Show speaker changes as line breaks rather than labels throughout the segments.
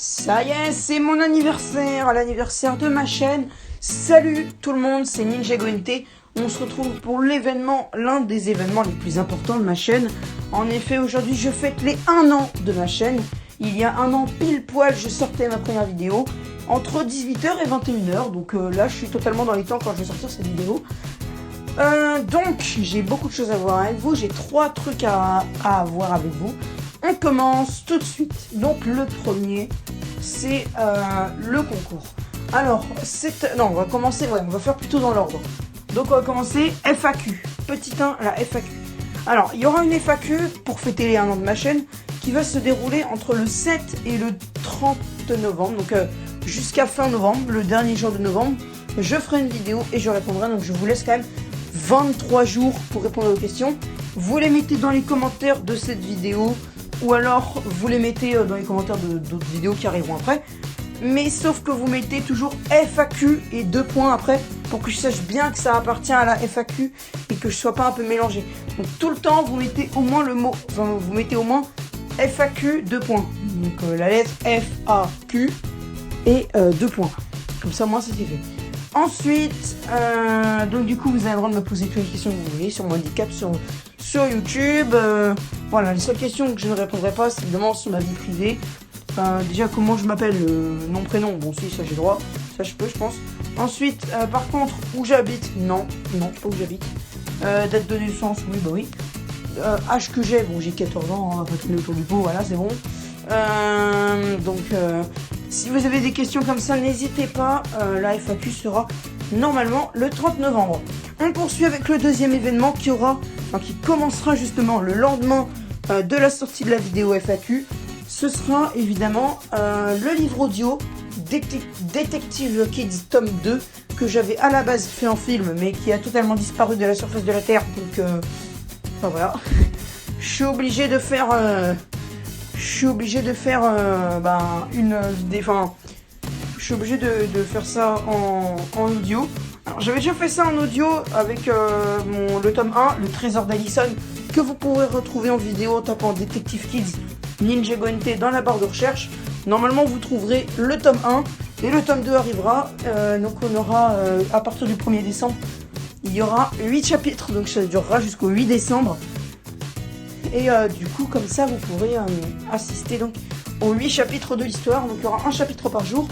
Ça y est, c'est mon anniversaire, l'anniversaire de ma chaîne. Salut tout le monde, c'est Ninja Goente. On se retrouve pour l'événement, l'un des événements les plus importants de ma chaîne. En effet, aujourd'hui, je fête les 1 an de ma chaîne. Il y a 1 an, pile poil, je sortais ma première vidéo entre 18h et 21h. Donc là, je suis totalement dans les temps quand je vais sortir cette vidéo. Donc, j'ai beaucoup de choses à voir avec vous. J'ai 3 trucs à voir avec vous. On commence tout de suite. Donc, le premier, c'est le concours. Alors, non, on va commencer, on va faire plutôt dans l'ordre. Donc, on va commencer FAQ. Petit 1, la FAQ. Alors, il y aura une FAQ pour fêter les 1 an de ma chaîne qui va se dérouler entre le 7 et le 30 novembre. Donc, jusqu'à fin novembre, le dernier jour de novembre, je ferai une vidéo et je répondrai. Donc, je vous laisse quand même 23 jours pour répondre aux questions. Vous les mettez dans les commentaires de cette vidéo ou alors vous les mettez dans les commentaires d'autres vidéos qui arriveront après. Mais sauf que vous mettez toujours FAQ et 2 points après pour que je sache bien que ça appartient à la FAQ et que je sois pas un peu mélangé. Donc tout le temps vous mettez au moins le mot, enfin vous mettez au moins FAQ 2 points. Donc la lettre FAQ et 2 points. Comme ça moi c'était fait. Ensuite, donc du coup vous avez le droit de me poser toutes les questions que vous voulez sur mon handicap, sur YouTube. Voilà, les seules questions que je ne répondrai pas, c'est évidemment sur ma vie privée. Déjà comment je m'appelle, nom, prénom, bon si ça j'ai le droit, ça je peux je pense. Ensuite, par contre, où j'habite, non, pas où j'habite. Date de naissance, oui bah oui. Âge que j'ai, bon j'ai 14 ans, on va pas tourner autour du pot, voilà c'est bon. Si vous avez des questions comme ça, n'hésitez pas, la FAQ sera normalement le 30 novembre. On poursuit avec le deuxième événement qui commencera justement le lendemain de la sortie de la vidéo FAQ. Ce sera évidemment le livre audio Detective Kids tome 2 que j'avais à la base fait en film mais qui a totalement disparu de la surface de la Terre. Donc voilà, je suis obligé de faire ça en audio. Alors j'avais déjà fait ça en audio avec le tome 1, le trésor d'Allison, que vous pourrez retrouver en vidéo en tapant Detective Kids Ninja Goente dans la barre de recherche. Normalement vous trouverez le tome 1 et le tome 2 arrivera. Donc on aura à partir du 1er décembre, il y aura 8 chapitres, donc ça durera jusqu'au 8 décembre. Et du coup comme ça vous pourrez assister donc aux 8 chapitres de l'histoire. Donc il y aura un chapitre par jour.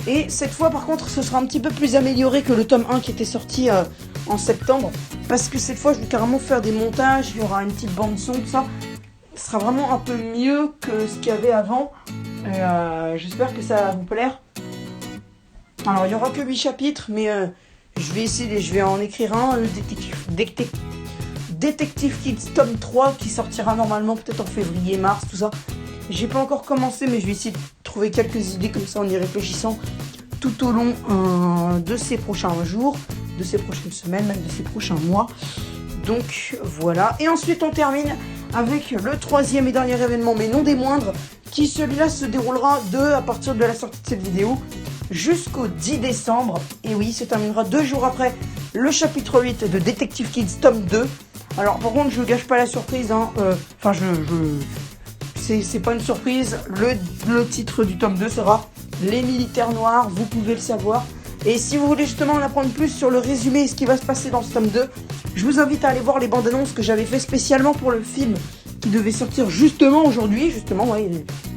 Et cette fois par contre ce sera un petit peu plus amélioré que le tome 1 qui était sorti en septembre. Parce que cette fois je vais carrément faire des montages, il y aura une petite bande son, tout ça. Ce sera vraiment un peu mieux que ce qu'il y avait avant. J'espère que ça va vous plaire. Alors il n'y aura que 8 chapitres mais je vais en écrire un, le Detective Kids tome 3 qui sortira normalement peut-être en février, mars, tout ça. J'ai pas encore commencé mais je vais essayer de trouver quelques idées comme ça en y réfléchissant tout au long de ces prochains jours, de ces prochaines semaines, même de ces prochains mois. Donc voilà, et ensuite on termine avec le troisième et dernier événement, mais non des moindres, qui celui-là se déroulera à partir de la sortie de cette vidéo jusqu'au 10 décembre. Et oui, se terminera 2 jours après le chapitre 8 de Detective Kids tome 2. Alors par contre, je gâche pas la surprise, hein. C'est pas une surprise, le titre du tome 2 sera Les Militaires Noirs, vous pouvez le savoir. Et si vous voulez justement en apprendre plus sur le résumé et ce qui va se passer dans ce tome 2, je vous invite à aller voir les bandes annonces que j'avais fait spécialement pour le film qui devait sortir justement aujourd'hui. Justement, ouais,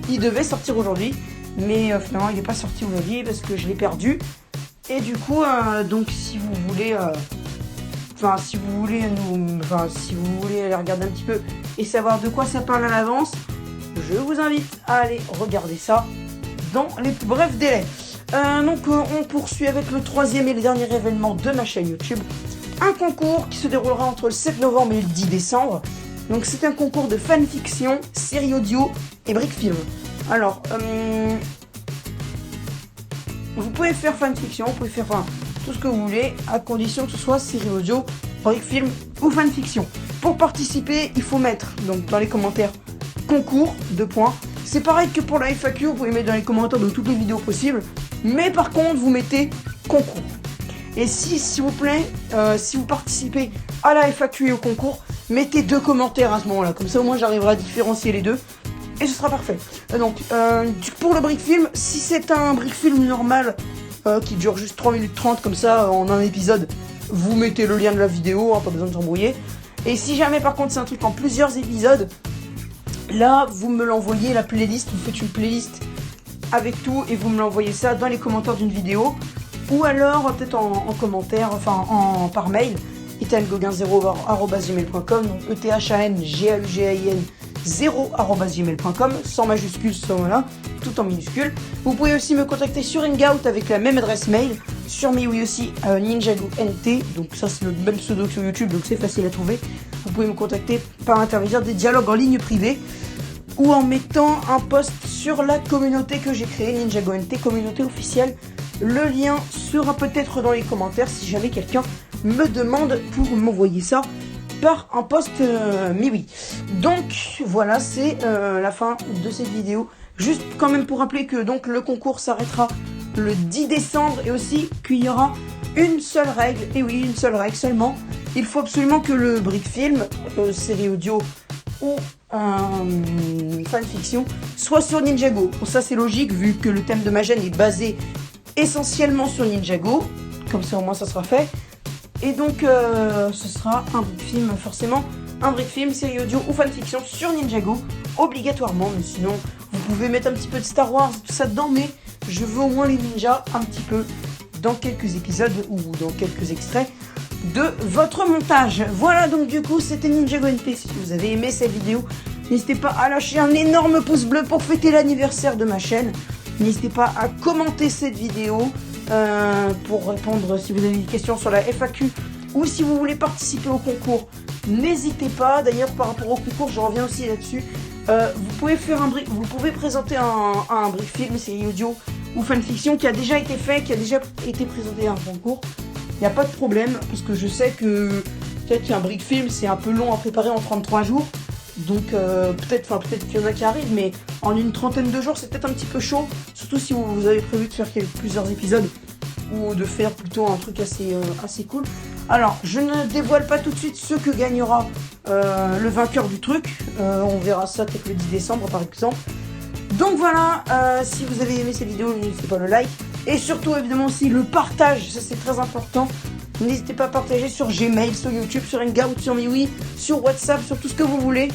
il devait sortir aujourd'hui, mais finalement il n'est pas sorti aujourd'hui parce que je l'ai perdu. Et du coup, donc si vous voulez aller regarder un petit peu et savoir de quoi ça parle à l'avance, je vous invite à aller regarder ça dans les plus brefs délais. On poursuit avec le troisième et le dernier événement de ma chaîne YouTube. Un concours qui se déroulera entre le 7 novembre et le 10 décembre. Donc c'est un concours de fanfiction, série audio et brick film. Alors, vous pouvez faire fanfiction, vous pouvez faire tout ce que vous voulez, à condition que ce soit série audio, brick film ou fanfiction. Pour participer, il faut mettre donc dans les commentaires concours, 2 points. C'est pareil que pour la FAQ, vous pouvez mettre dans les commentaires de toutes les vidéos possibles. Mais par contre, vous mettez concours. Et s'il vous plaît, si vous participez à la FAQ et au concours, mettez 2 commentaires à ce moment-là. Comme ça, au moins, j'arriverai à différencier les deux. et ce sera parfait. Donc, pour le brick film, si c'est un brick film normal qui dure juste 3 minutes 30 comme ça en un épisode, vous mettez le lien de la vidéo, hein, pas besoin de s'embrouiller. Et si jamais par contre c'est un truc en plusieurs épisodes, là vous me l'envoyez la playlist, vous faites une playlist avec tout et vous me l'envoyez ça dans les commentaires d'une vidéo ou alors peut-être en commentaire, enfin par mail, ethangoguin0@gmail.com, donc ETHANGAUGAIN 0@gmail.com, sans majuscule, sans voilà, tout en minuscule. Vous pouvez aussi me contacter sur Hangout avec la même adresse mail, sur MeWe aussi, NinjagoNT, donc ça c'est le même pseudo que sur YouTube, donc c'est facile à trouver. Vous pouvez me contacter par l'intermédiaire des dialogues en ligne privée ou en mettant un post sur la communauté que j'ai créée, NinjagoNT, communauté officielle. Le lien sera peut-être dans les commentaires si jamais quelqu'un me demande pour m'envoyer ça par un post MeWe. Donc voilà, c'est la fin de cette vidéo. Juste quand même pour rappeler que donc le concours s'arrêtera le 10 décembre et aussi qu'il y aura une seule règle, et oui, une seule règle seulement. Il faut absolument que le brick film, série audio ou fanfiction, soit sur Ninjago. Bon, ça c'est logique vu que le thème de ma chaîne est basé essentiellement sur Ninjago. Comme ça au moins ça sera fait. Et donc ce sera un brick film, forcément un brick film, série audio ou fanfiction sur Ninjago, obligatoirement. Mais sinon vous pouvez mettre un petit peu de Star Wars, tout ça dedans, mais je veux au moins les ninjas un petit peu dans quelques épisodes ou dans quelques extraits de votre montage. Voilà, donc du coup c'était NinjagoNT. Si vous avez aimé cette vidéo, n'hésitez pas à lâcher un énorme pouce bleu pour fêter l'anniversaire de ma chaîne. N'hésitez pas à commenter cette vidéo pour répondre si vous avez des questions sur la FAQ ou si vous voulez participer au concours. N'hésitez pas. D'ailleurs, par rapport au concours, je reviens aussi là-dessus. Vous pouvez présenter un brick film, série audio ou fanfiction qui a déjà été fait, qui a déjà été présenté à un concours. Il n'y a pas de problème, parce que je sais que peut-être qu'un brick film c'est un peu long à préparer en 33 jours. Donc peut-être qu'il y en a qui arrivent, mais en une trentaine de jours c'est peut-être un petit peu chaud. Surtout si vous avez prévu de faire plusieurs épisodes ou de faire plutôt un truc assez cool. Alors je ne dévoile pas tout de suite ce que gagnera le vainqueur du truc. On verra ça peut-être le 10 décembre par exemple. Donc voilà, si vous avez aimé cette vidéo, n'hésitez pas à le like. Et surtout évidemment aussi le partage, ça c'est très important. N'hésitez pas à partager sur Gmail, sur YouTube, sur Hangout, sur MeWe, sur WhatsApp, sur tout ce que vous voulez,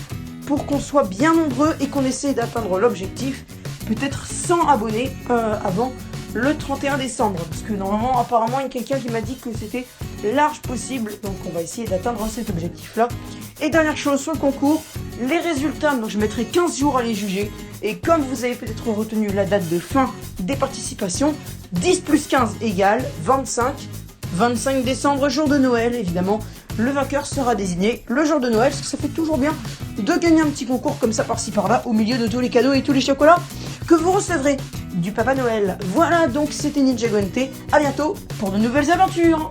pour qu'on soit bien nombreux et qu'on essaie d'atteindre l'objectif, peut-être 100 abonnés avant le 31 décembre. Parce que normalement, apparemment, il y a quelqu'un qui m'a dit que c'était large possible, donc on va essayer d'atteindre cet objectif-là. Et dernière chose sur le concours, les résultats, donc je mettrai 15 jours à les juger. Et comme vous avez peut-être retenu la date de fin des participations, 10 plus 15 égale 25. 25 décembre, jour de Noël, évidemment, le vainqueur sera désigné le jour de Noël, parce que ça fait toujours bien de gagner un petit concours comme ça par-ci par-là, au milieu de tous les cadeaux et tous les chocolats que vous recevrez du Papa Noël. Voilà, donc c'était NinjagoNT, à bientôt pour de nouvelles aventures.